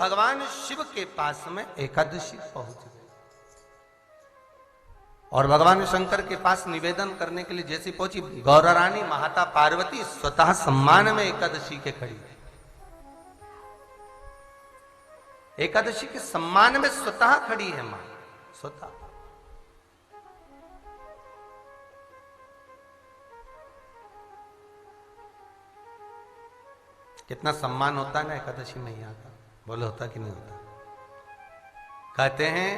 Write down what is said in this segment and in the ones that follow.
भगवान शिव के पास में एकादशी पहुंच गए और भगवान शंकर के पास निवेदन करने के लिए जैसी पहुंची, गौरा रानी माता पार्वती स्वतः सम्मान में एकादशी के खड़ी। एकादशी के सम्मान में स्वतः खड़ी है मां, स्वतः। कितना सम्मान होता है ना एकादशी मैया का, बोलो होता कि नहीं होता। कहते हैं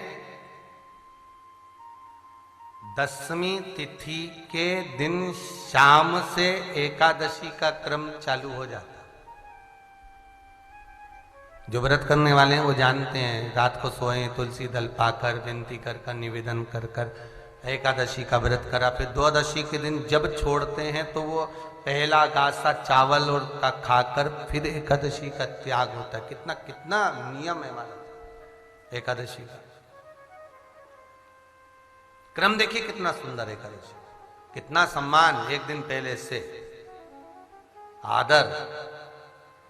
10वीं तिथि के दिन शाम से एकादशी का क्रम चालू हो जाता। जो व्रत करने वाले हैं वो जानते हैं, रात को सोए, तुलसी दल पाकर, विनती कर कर, निवेदन कर कर एकादशी का व्रत करा। फिर द्वादशी के दिन जब छोड़ते हैं तो वो पहला गासा चावल और का खाकर फिर एकादशी का त्याग होता है। कितना कितना नियम है हमारा एकादशी का। क्रम देखिए कितना सुंदर एकादशी, कितना सम्मान। एक दिन पहले से आदर।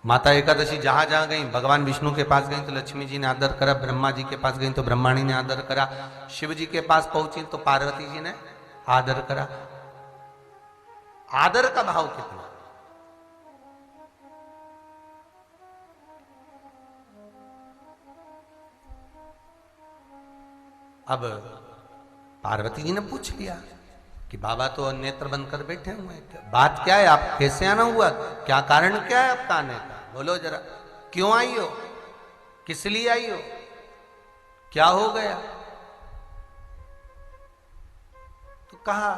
माता एकादशी जहां जहां गई, भगवान विष्णु के पास गई तो लक्ष्मी जी ने आदर करा, ब्रह्मा जी के पास गई तो ब्रह्माणी ने आदर करा, शिव जी के पास पहुंची तो पार्वती जी ने आदर करा। आदर का भाव कितना। अब पार्वती जी ने पूछ लिया कि बाबा तो नेत्र बंद कर बैठे हुए हैं, बात क्या है, आप कैसे आना हुआ, क्या कारण क्या है आपका आने का, बोलो जरा, क्यों आई हो, किस लिए आई हो, क्या हो गया। तो कहा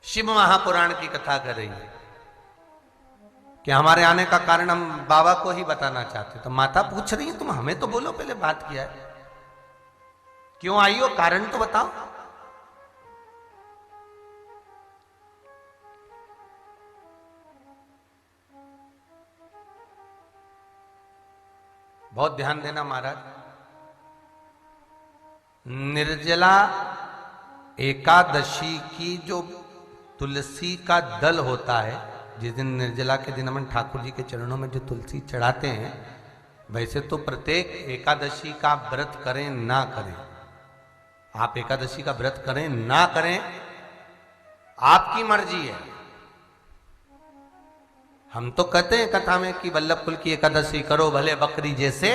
शिव महापुराण की कथा कर रही है कि हमारे आने का कारण हम बाबा को ही बताना चाहते। तो माता पूछ रही है तुम हमें तो बोलो पहले बात किया है, क्यों आई हो, कारण तो बताओ। बहुत ध्यान देना महाराज। निर्जला एकादशी की जो तुलसी का दल होता है, जिस दिन निर्जला के दिन हम ठाकुर जी के चरणों में जो तुलसी चढ़ाते हैं, वैसे तो प्रत्येक एकादशी का व्रत करें ना करें, आप एकादशी का व्रत करें ना करें आपकी मर्जी है। हम तो कहते हैं कथा में कि वल्लभ कुल की एकादशी करो, भले बकरी जैसे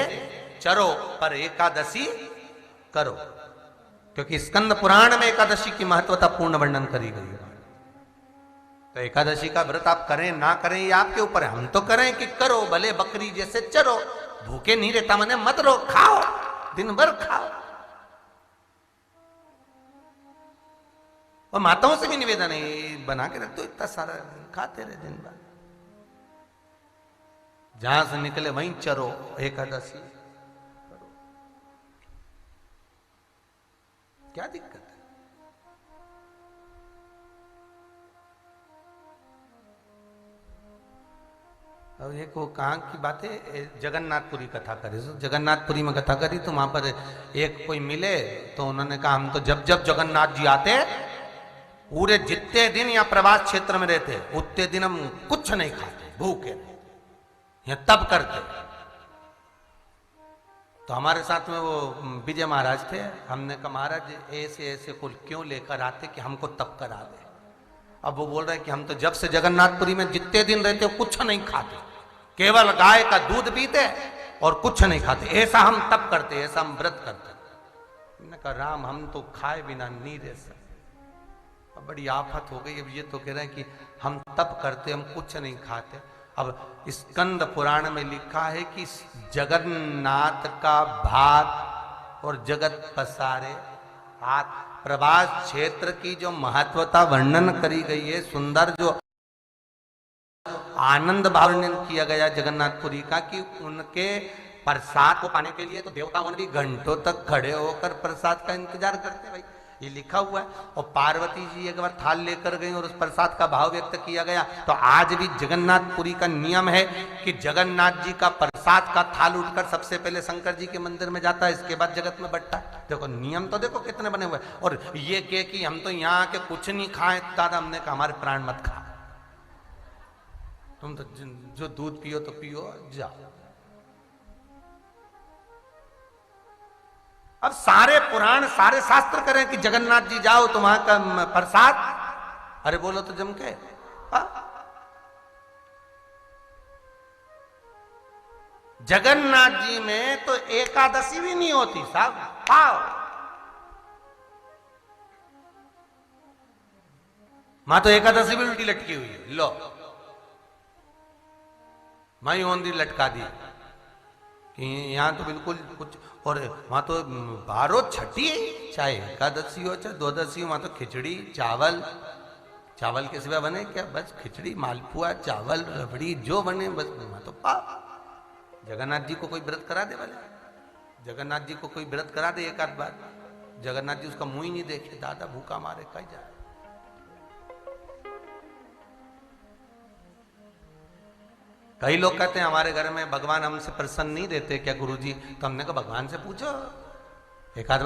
चरो, पर एकादशी करो, क्योंकि स्कंद पुराण में एकादशी की महत्वता पूर्ण वर्णन करी गई है। तो एकादशी का व्रत आप करें ना करें ये आपके ऊपर है। हम तो करें कि करो, भले बकरी जैसे चरो, भूखे नहीं रहता मैंने मत रो, खाओ, दिन भर खाओ। और माताओं से भी निवेदन है, बना के रख दो इतना सारा, खाते रहे दिन भर, जहां से निकले वहीं चरो, एकादशी करो, क्या दिक्कत है। अब एक वो कहाँ की बात है, जगन्नाथपुरी कथा करी, जगन्नाथपुरी में कथा करी तो वहां पर एक कोई मिले तो उन्होंने कहा हम तो जब जब जगन्नाथ जी आते पूरे जितने दिन या प्रवास क्षेत्र में रहते उतने दिन हम कुछ नहीं खाते, भूखे या तब करते। तो हमारे साथ में वो विजय महाराज थे, हमने कहा महाराज ऐसे ऐसे कुल क्यों लेकर आते कि हमको तब करा दे। अब वो बोल रहे हैं कि हम तो जब से जगन्नाथपुरी में जितने दिन रहते हो कुछ नहीं खाते, केवल गाय का दूध पीते और कुछ नहीं खाते, ऐसा हम तप करते, ऐसा हम व्रत करते। मैंने कहा राम हम तो खाए बिना नहीं रह सकते। अब बड़ी आफत हो गई। अब ये तो कह रहे हैं कि हम तप करते, हम कुछ नहीं खाते। अब स्कंद पुराण में लिखा है कि जगन्नाथ का भात और जगत पसारे हाथ, प्रवास क्षेत्र की जो महत्वता वर्णन करी गई है, सुंदर जो आनंद भाव वर्णन किया गया जगन्नाथपुरी का, कि उनके प्रसाद को पाने के लिए तो देवताओं ने भी घंटों तक खड़े होकर प्रसाद का इंतजार करते। भाई ये लिखा हुआ है। और पार्वती जी एक बार थाल लेकर गई और उस प्रसाद का भाव व्यक्त किया गया। तो आज भी जगन्नाथपुरी का नियम है कि जगन्नाथ जी का प्रसाद का थाल उठकर सबसे पहले शंकर जी के मंदिर में जाता है, इसके बाद जगत में बंटता है। देखो नियम तो देखो कितने बने हुए। और ये कह कि हम तो यहाँ आके कुछ नहीं खाए दादा, हमने कहा हमारे प्राण मत खा। तुम तो जो दूध पियो तो पियो, जाओ। अब सारे पुराण सारे शास्त्र करें कि जगन्नाथ जी जाओ तो वहां का प्रसाद, अरे बोलो तो जम के। जगन्नाथ जी में तो एकादशी भी नहीं होती साहब, पाओ मां तो एकादशी भी उल्टी लटकी हुई है, लो माई ओंदी लटका दी कि यहां तो बिल्कुल कुछ। और वहां तो 12 छठी चाहे एकादशी हो चाहे द्वादशी हो, वहां तो खिचड़ी चावल, चावल के सिवा बने क्या? बस खिचड़ी मालपुआ चावल रबड़ी जो बने बस वहां तो पाओ। जगन्नाथ जी को कोई व्रत करा दे वाले, जगन्नाथ जी को कोई व्रत करा दे एक आध बार, जगन्नाथ जी उसका मुंह ही नहीं देखे, दादा भूखा मारे कहीं जाए। कई लोग कहते हैं हमारे घर में भगवान हमसे प्रसन्न नहीं देते क्या गुरुजी? तो हमने कहा भगवान से पूछो, एक आध